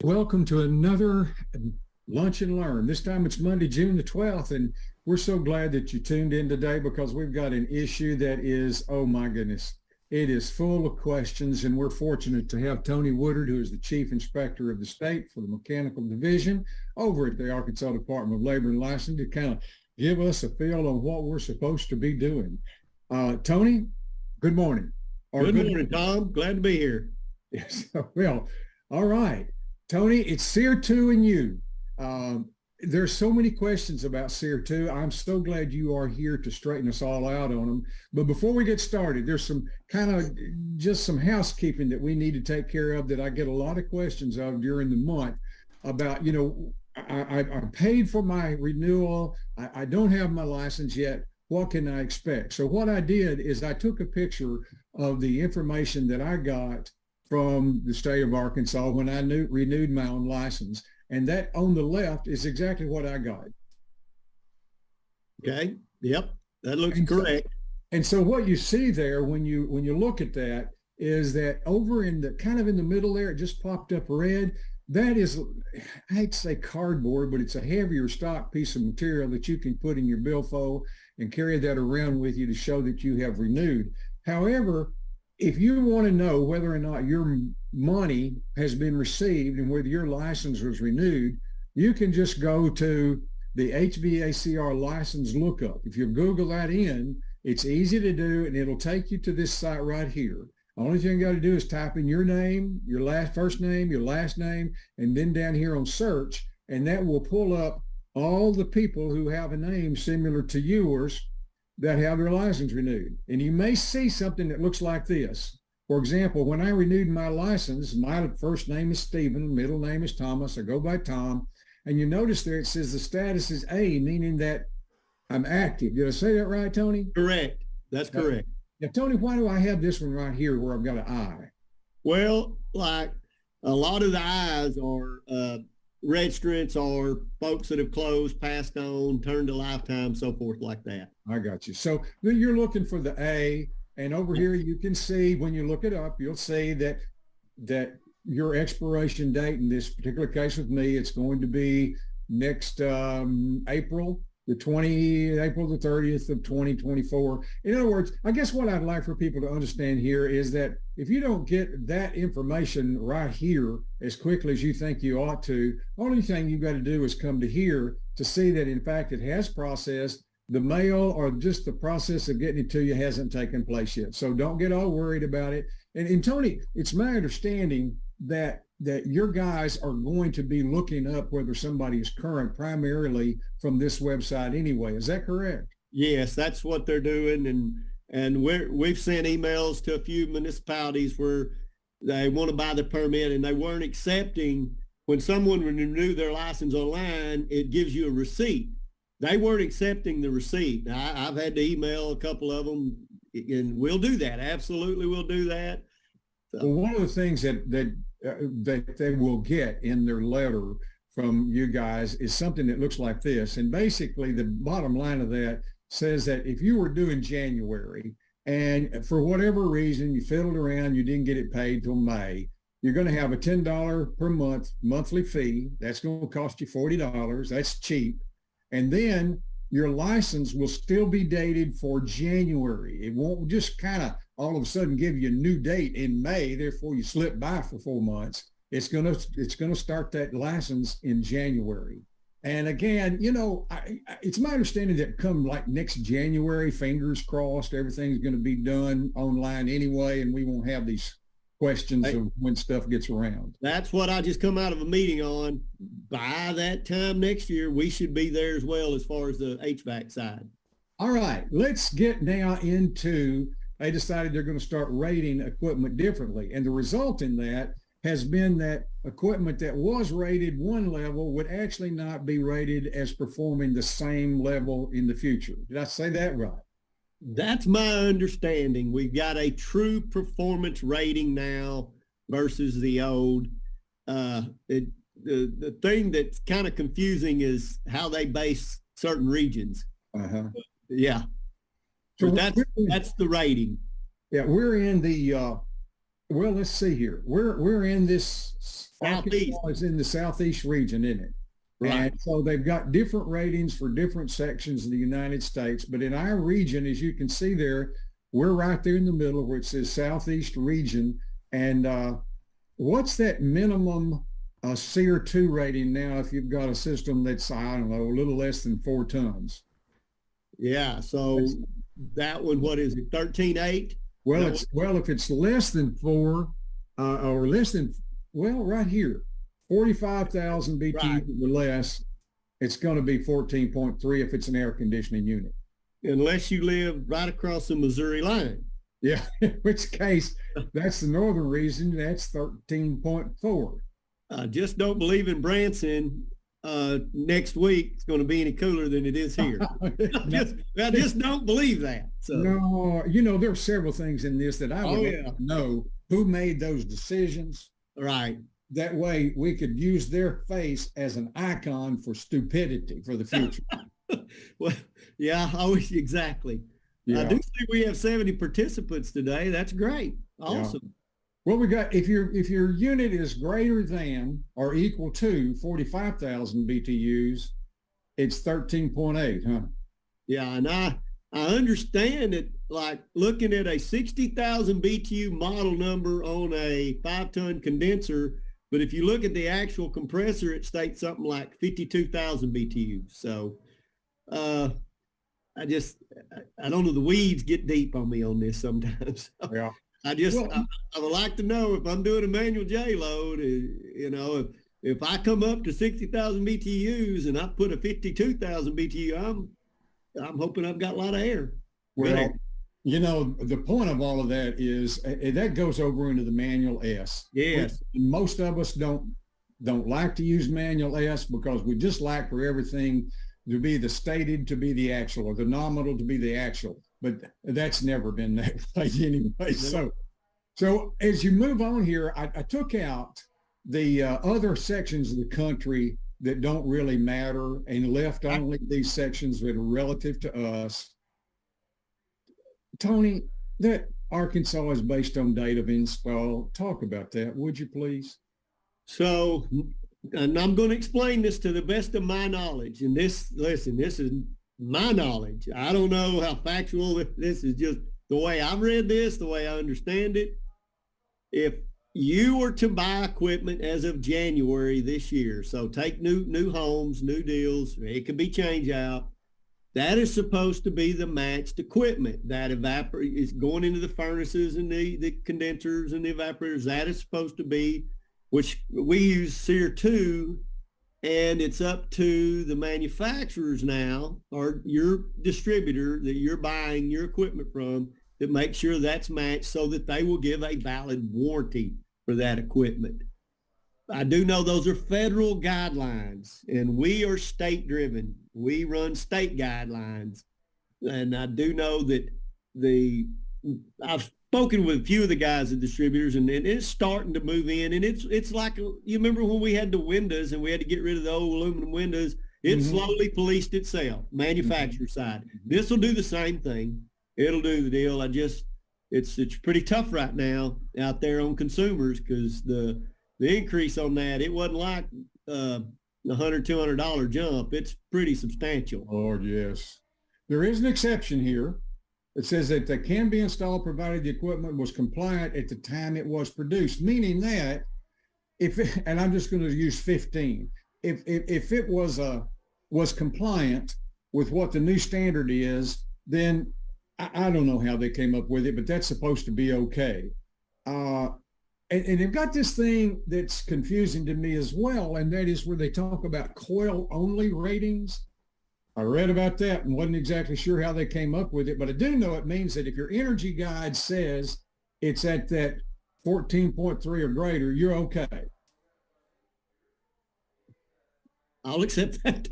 Welcome to another Lunch and Learn. This time it's Monday, June the 12th, and we're so glad that you tuned in today because we've got an issue that is, oh my goodness, it is full of questions, and we're fortunate to have Tony Woodard, who is the Chief Inspector of the State for the Mechanical Division over at the Arkansas Department of Labor and Licensing, to kind of give us a feel on what we're supposed to be doing. Tony, good morning. Good morning, Tom. Glad to be here. Yes. Well, all right. Tony, it's SEER 2 and You. There's so many questions about SEER 2. I'm so glad you are here to straighten us all out on them. But before we get started, there's some kind of just some housekeeping that we need to take care of that I get a lot of questions of during the month about, I paid for my renewal. I don't have my license yet. What can I expect? So what I did is I took a picture of the information that I got from the state of Arkansas when I renewed my own license. And that on the left is exactly what I got. Okay. Yep. That looks correct. And so what you see there when you look at that is that over in the kind of in the middle there, it just popped up red. That is, I hate to say cardboard, but it's a heavier stock piece of material that you can put in your billfold and carry that around with you to show that you have renewed. However, if you want to know whether or not your money has been received and whether your license was renewed, you can just go to the HVACR license lookup. If you Google that in, it's easy to do, and it'll take you to this site right here. The only thing you got to do is type in your name, your first name, your last name, and then down here on search, and that will pull up all the people who have a name similar to yours that have their license renewed. And you may see something that looks like this. For example, when I renewed my license, my first name is Stephen, middle name is Thomas, I go by Tom, and you notice there it says the status is A, meaning that I'm active. Did I say that right, Tony? Correct. That's correct. Now, Tony, why do I have this one right here where I've got an I? Well, like a lot of the I's are registrants or folks that have closed, passed on, turned a lifetime, so forth like that. I got you. So you're looking for the A, and over here you can see when you look it up, you'll see that your expiration date in this particular case with me, it's going to be next April the 30th of 2024. In other words, I guess what I'd like for people to understand here is that if you don't get that information right here as quickly as you think you ought to, only thing you've got to do is come to here to see that in fact it has processed. The mail or just the process of getting it to you hasn't taken place yet. So don't get all worried about it. And Tony, it's my understanding that your guys are going to be looking up whether somebody is current primarily from this website anyway. Is that correct? Yes, that's what they're doing. And we've sent emails to a few municipalities where they want to buy the permit and they weren't accepting. When someone renew their license online, it gives you a receipt. They weren't accepting the receipt. I've had to email a couple of them, and we'll do that. Absolutely, we'll do that. So. Well, one of the things that they will get in their letter from you guys is something that looks like this. And basically, the bottom line of that says that if you were due in January and for whatever reason you fiddled around, you didn't get it paid till May, you're going to have a $10 per month monthly fee. That's going to cost you $40. That's cheap. And then your license will still be dated for January. It won't just kind of all of a sudden give you a new date in May, therefore you slip by for 4 months. It's gonna start that license in January. And again, it's my understanding that come like next January, fingers crossed, everything's going to be done online anyway, and we won't have these questions of when stuff gets around. That's what I just come out of a meeting on. By that time next year, we should be there as well as far as the HVAC side. All right, let's get now into, they decided they're going to start rating equipment differently. And the result in that has been that equipment that was rated one level would actually not be rated as performing the same level in the future. Did I say that right? That's my understanding. We've got a true performance rating now versus the old. The thing that's kind of confusing is how they base certain regions. Uh-huh. Yeah. So that's the rating. Yeah, we're in the well, let's see here. We're in this Southeast. Arkansas is in the southeast region, isn't it? Right. And so they've got different ratings for different sections of the United States. But in our region, as you can see there, we're right there in the middle where it says southeast region. And what's that minimum SEER 2 rating now if you've got a system that's, I don't know, a little less than 4 tons? Yeah. So that one, what is it, 13.8? Well, if it's less than 4 or less than, well, right here, 45,000 BTU Right. or less, it's going to be 14.3 if it's an air conditioning unit. Unless you live right across the Missouri line. Yeah, in which case, that's the northern region, that's 13.4. I just don't believe in Branson next week it's going to be any cooler than it is here. I just don't believe that. So. No, there are several things in this that I would like to know who made those decisions. Right. That way we could use their face as an icon for stupidity for the future. Well, yeah, exactly. Yeah. I do see we have 70 participants today. That's great. Awesome. Yeah. Well, we got, if your unit is greater than or equal to 45,000 BTUs, it's 13.8, huh? Yeah, and I understand it, like looking at a 60,000 BTU model number on a 5-ton condenser, but if you look at the actual compressor, it states something like 52,000 BTU. So I don't know, the weeds get deep on me on this sometimes. Yeah. I would like to know if I'm doing a manual J load, if I come up to 60,000 BTUs and I put a 52,000 BTU, I'm hoping I've got a lot of air. Well, the point of all of that is that goes over into the manual S. Yes. Most of us don't like to use manual S because we just like for everything to be the stated to be the actual or the nominal to be the actual. But that's never been that way anyway. So as you move on here, I took out the other sections of the country that don't really matter and left only these sections that are relative to us. Tony, that Arkansas is based on date of install. Talk about that, would you please? So, and I'm going to explain this to the best of my knowledge. And this is my knowledge. I don't know how factual this is, just the way I've read this, the way I understand it. If you were to buy equipment as of January this year, so take new homes, new deals, it could be change out. That is supposed to be the matched equipment that is going into the furnaces and the condensers and the evaporators. That is supposed to be, which we use SEER 2, and it's up to the manufacturers now or your distributor that you're buying your equipment from to make sure that's matched so that they will give a valid warranty for that equipment. I do know those are federal guidelines, and we are state driven. We run state guidelines. And I do know that I've spoken with a few of the guys at distributors, and it's starting to move in. And it's like, you remember when we had the windows and we had to get rid of the old aluminum windows? It slowly policed itself, manufacturer side. This will do the same thing. It'll do the deal. It's pretty tough right now out there on consumers because the increase on that, it wasn't like $100, $200 jump. It's pretty substantial. Oh, yes. There is an exception here. It says that they can be installed provided the equipment was compliant at the time it was produced, meaning that and I'm just going to use 15, if it was compliant with what the new standard is, then I don't know how they came up with it, but that's supposed to be okay. And they've got this thing that's confusing to me as well, and that is where they talk about coil-only ratings. I read about that and wasn't exactly sure how they came up with it, but I do know it means that if your energy guide says it's at that 14.3 or greater, you're okay. I'll accept that.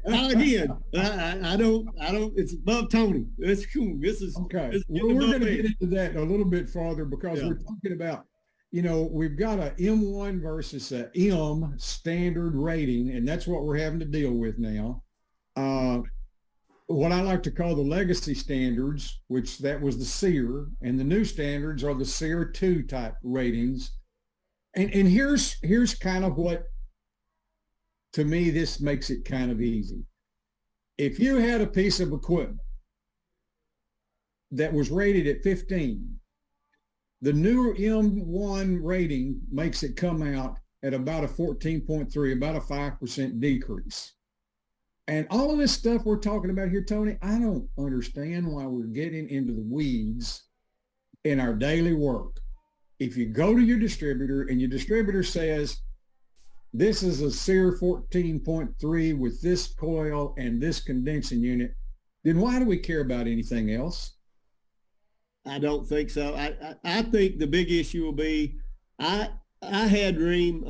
Again, I don't, it's above Tony. That's cool. This is okay. We're going to get into that a little bit farther because we're talking about, we've got a M1 versus a M standard rating, and that's what we're having to deal with now. What I like to call the legacy standards, which that was the SEER, and the new standards are the SEER 2 type ratings. And here's kind of what, to me, this makes it kind of easy. If you had a piece of equipment that was rated at 15, the new M1 rating makes it come out at about a 14.3, about a 5% decrease. And all of this stuff we're talking about here, Tony, I don't understand why we're getting into the weeds in our daily work. If you go to your distributor and your distributor says, this is a SEER 14.3 with this coil and this condensing unit, then why do we care about anything else? I don't think so. I think the big issue will be, I had Reem,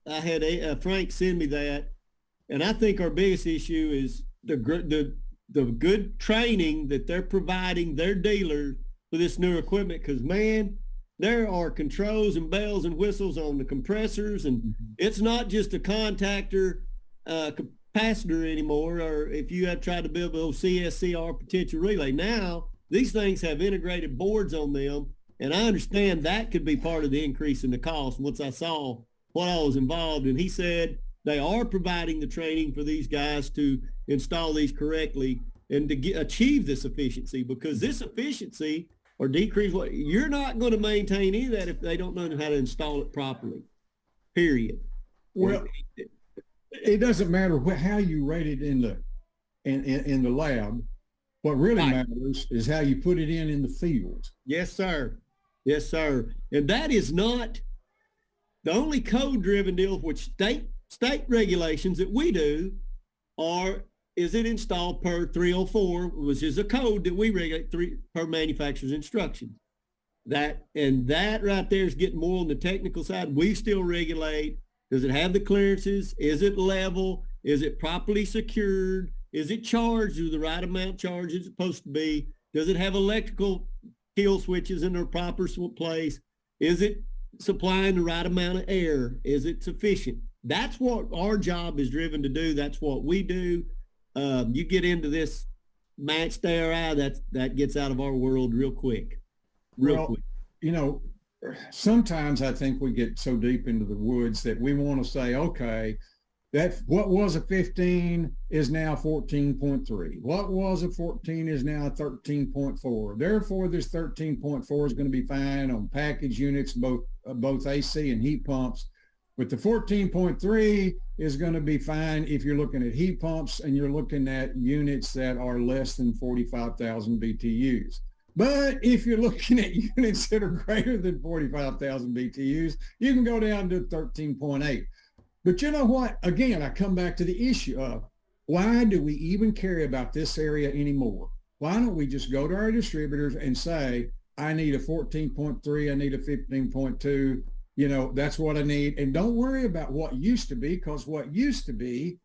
I had Frank send me that, and I think our biggest issue is the good training that they're providing their dealers for this new equipment. Because man, there are controls and bells and whistles on the compressors, and it's not just a contactor capacitor anymore. Or if you have tried to build those CSCR potential relay, now these things have integrated boards on them, and I understand that could be part of the increase in the cost. Once I saw what I was involved in, he said they are providing the training for these guys to install these correctly and to achieve this efficiency, because this efficiency or decrease, you're not going to maintain any of that if they don't know how to install it properly, period. Well, it doesn't matter how you rate it in the lab. What really matters is how you put it in the field. Yes, sir. Yes, sir. And that is not the only code-driven deal, which state regulations that we do is it installed per 304, which is a code that we regulate per manufacturer's instructions. That right there is getting more on the technical side. We still regulate, does it have the clearances? Is it level? Is it properly secured? Is it charged with the right amount charged it's supposed to be? Does it have electrical kill switches in their proper place? Is it supplying the right amount of air? Is it sufficient? That's what our job is driven to do. That's what we do. You get into this matched ARI, that gets out of our world real quick. Quick. You know, sometimes I think we get so deep into the woods that we want to say, okay, that what was a 15 is now 14.3. What was a 14 is now 13.4. Therefore, this 13.4 is going to be fine on package units, both AC and heat pumps. But the 14.3 is going to be fine if you're looking at heat pumps and you're looking at units that are less than 45,000 BTUs. But if you're looking at units that are greater than 45,000 BTUs, you can go down to 13.8. But you know what? Again, I come back to the issue of why do we even care about this area anymore? Why don't we just go to our distributors and say, I need a 14.3, I need a 15.2, you know, that's what I need. And don't worry about what used to be, because what used to be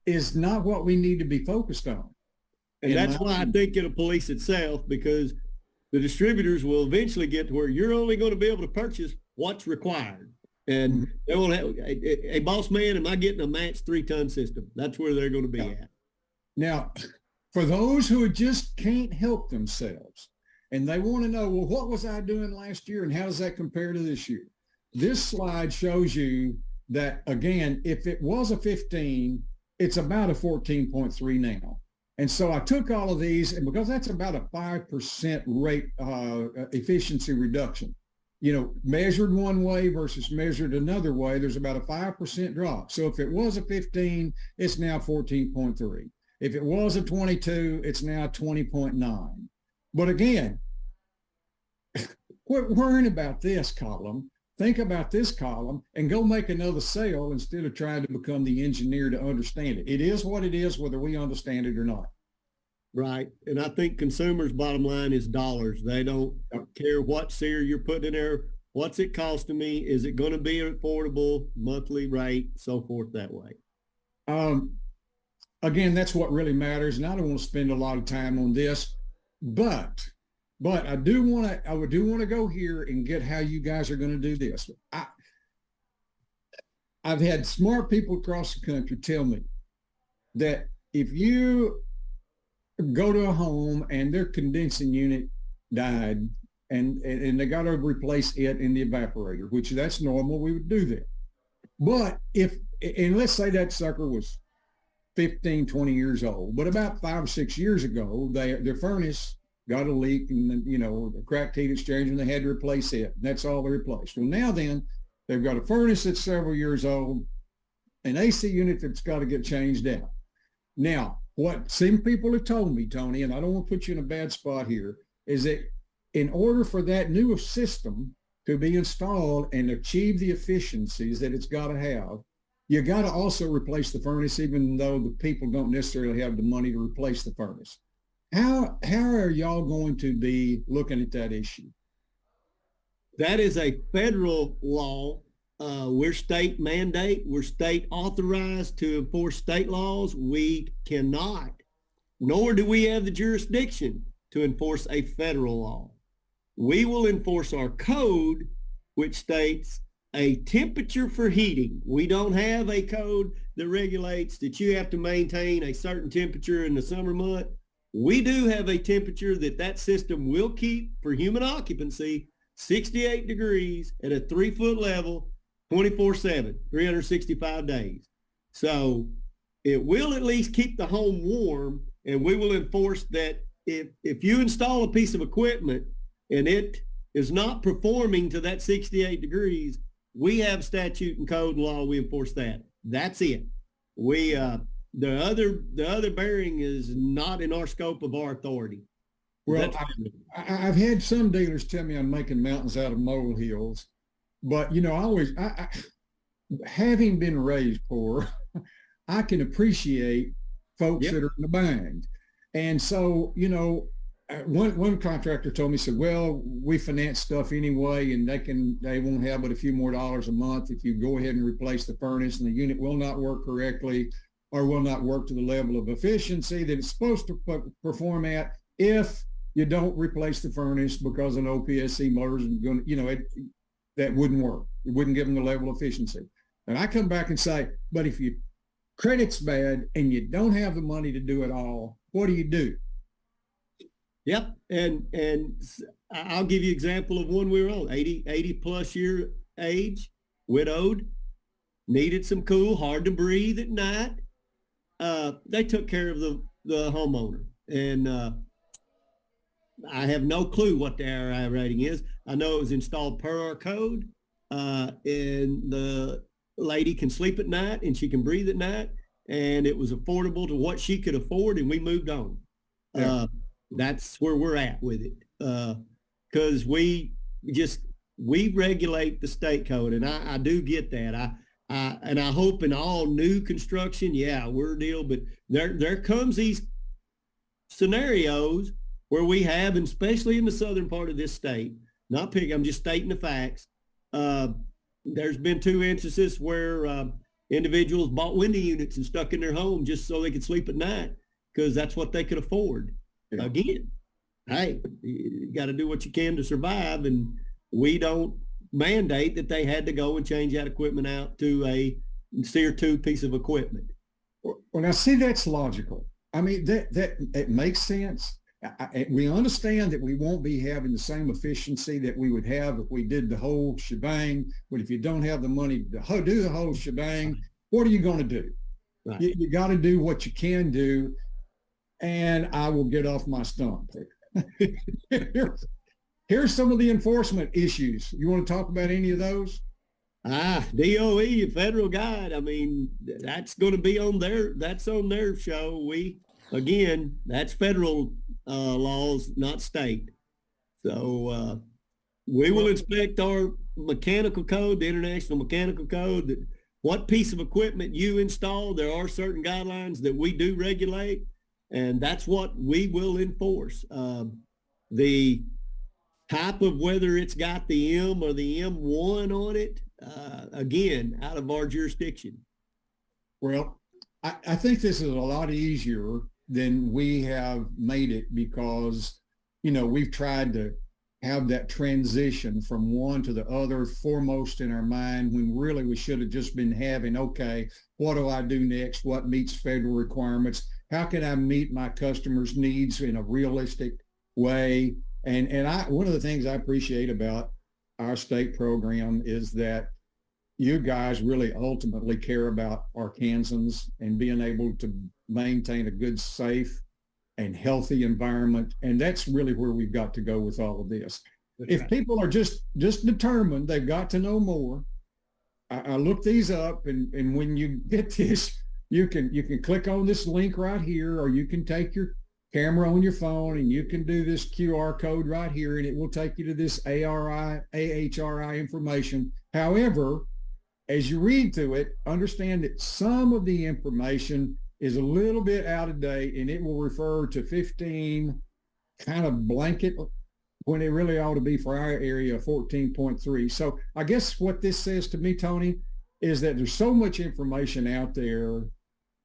is not what we need to be focused on. And that's why I think it'll police itself, because the distributors will eventually get to where you're only going to be able to purchase what's required. And they will have a boss man, am I getting a matched 3-ton system? That's where they're going to be at. Now, for those who just can't help themselves and they want to know, well, what was I doing last year and how does that compare to this year? This slide shows you that, again, if it was a 15, it's about a 14.3 now. And so I took all of these, and because that's about a 5% rate efficiency reduction, you know, measured one way versus measured another way, there's about a 5% drop. So if it was a 15, it's now 14.3. If it was a 22, it's now 20.9. But again, quit worrying about this column. Think about this column and go make another sale instead of trying to become the engineer to understand it. It is what it is, whether we understand it or not. Right. And I think consumers' bottom line is dollars. They don't care what SEER you're putting in there. What's it costing me? Is it going to be an affordable monthly rate? So forth that way. Again, that's what really matters. And I don't want to spend a lot of time on this, but I do want to go here and get how you guys are going to do this. I've had smart people across the country tell me that if you go to a home and their condensing unit died and they got to replace it in the evaporator, which that's normal. We would do that. But and let's say that sucker was 15, 20 years old, but about 5 or 6 years ago, their furnace got a leak and, a cracked heat exchanger, and they had to replace it. And that's all they replaced. Well, now then, they've got a furnace that's several years old, an AC unit that's got to get changed out. Now, what some people have told me, Tony, and I don't want to put you in a bad spot here, is that in order for that new system to be installed and achieve the efficiencies that it's got to have, you got to also replace the furnace, even though the people don't necessarily have the money to replace the furnace. How are y'all going to be looking at that issue? That is a federal law. We're state mandate. We're state authorized to enforce state laws. We cannot, nor do we have the jurisdiction to enforce a federal law. We will enforce our code, which states a temperature for heating. We don't have a code that regulates that you have to maintain a certain temperature in the summer month. We do have a temperature that system will keep for human occupancy, 68 degrees at a 3-foot level, 24/7, 365 days. So it will at least keep the home warm, and we will enforce that if you install a piece of equipment and it is not performing to that 68 degrees, we have statute and code law. We enforce that. That's it. We the other bearing is not in our scope of our authority. Well, I've had some dealers tell me I'm making mountains out of molehills, but having been raised poor, I can appreciate folks that are in the bind. And so, one contractor told me, said, well, we finance stuff anyway, and they won't have but a few more dollars a month if you go ahead and replace the furnace, and the unit will not work correctly or will not work to the level of efficiency that it's supposed to perform at if you don't replace the furnace, because an OPSC motor is going to, that wouldn't work. It wouldn't give them the level of efficiency. And I come back and say, but if your credit's bad and you don't have the money to do it all, what do you do? Yep. And I'll give you an example of one we were on, 80 plus year age, widowed, needed some cool, hard to breathe at night. They took care of the homeowner. And I have no clue what the RI rating is. I know it was installed per our code, and the lady can sleep at night and she can breathe at night, and it was affordable to what she could afford, and we moved on. Yeah. That's where we're at with it, because we regulate the state code, and I do get that. And I hope in all new construction, we're deal, but there comes these scenarios where we have, and especially in the southern part of this state, I'm just stating the facts. There's been 2 instances where individuals bought window units and stuck in their home just so they could sleep at night because that's what they could afford. Yeah. Again, hey, you got to do what you can to survive, and we don't mandate that they had to go and change that equipment out to a SEER 2 piece of equipment. Well, now see, that's logical. I mean, that it makes sense. We understand that we won't be having the same efficiency that we would have if we did the whole shebang. But if you don't have the money to do the whole shebang, what are you going to do? Right. You got to do what you can do. And I will get off my stump. Here's some of the enforcement issues. You want to talk about any of those? DOE, federal guide. I mean, that's going to be on their show. That's federal laws, not state. So we will inspect our mechanical code, the International Mechanical Code, what piece of equipment you install. There are certain guidelines that we do regulate, and that's what we will enforce. The type of whether it's got the M or the M1 on it, again, out of our jurisdiction. Well, I think this is a lot easier than we have made it because, we've tried to have that transition from one to the other foremost in our mind, when really we should have just been having, okay, what do I do next? What meets federal requirements? How can I meet my customers' needs in a realistic way? And one of the things I appreciate about our state program is that you guys really ultimately care about Arkansans and being able to maintain a good, safe, and healthy environment. And that's really where we've got to go with all of this. That's If right. people are just determined, they've got to know more. I looked these up, and when you get this, you can click on this link right here, or you can take your camera on your phone and you can do this QR code right here, and it will take you to this AHRI information. However, as you read through it, understand that some of the information is a little bit out of date, and it will refer to 15 kind of blanket when it really ought to be for our area 14.3. So I guess what this says to me, Tony, is that there's so much information out there,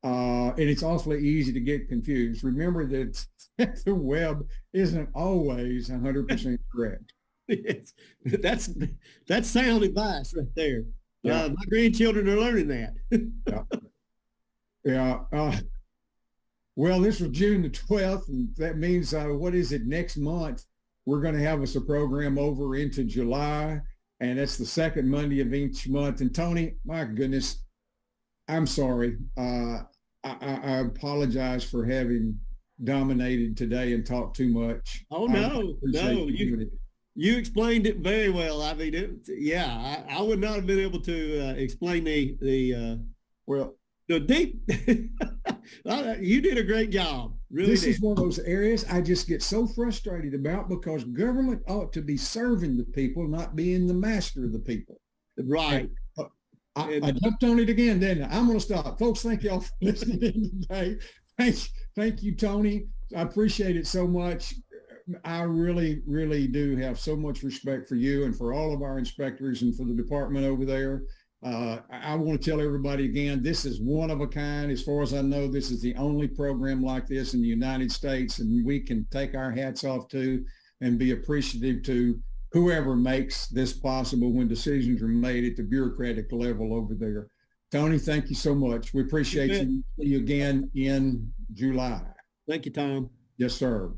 and it's awfully easy to get confused. Remember that the web isn't always 100% correct. Yes. That's sound advice right there. Yeah. My grandchildren are learning that. Yeah. Well, this was June the 12th, and that means, what is it, next month, we're going to have us a program over into July, and that's the second Monday of each month. And Tony, my goodness, I'm sorry. I apologize for having dominated today and talked too much. Oh, no. You explained it very well. I mean, I would not have been able to explain the deep. You did a great job. Really, this is one of those areas I just get so frustrated about, because government ought to be serving the people, not being the master of the people. Right. I jumped on it again, didn't I? I'm going to stop. Folks, thank y'all for listening in today. Thank you, Tony. I appreciate it so much. I really, really do have so much respect for you and for all of our inspectors and for the department over there. I want to tell everybody again, this is one of a kind. As far as I know, this is the only program like this in the United States, and we can take our hats off to and be appreciative to whoever makes this possible when decisions are made at the bureaucratic level over there. Tony, thank you so much. We appreciate you. See you again in July. Thank you, Tom. Yes, sir.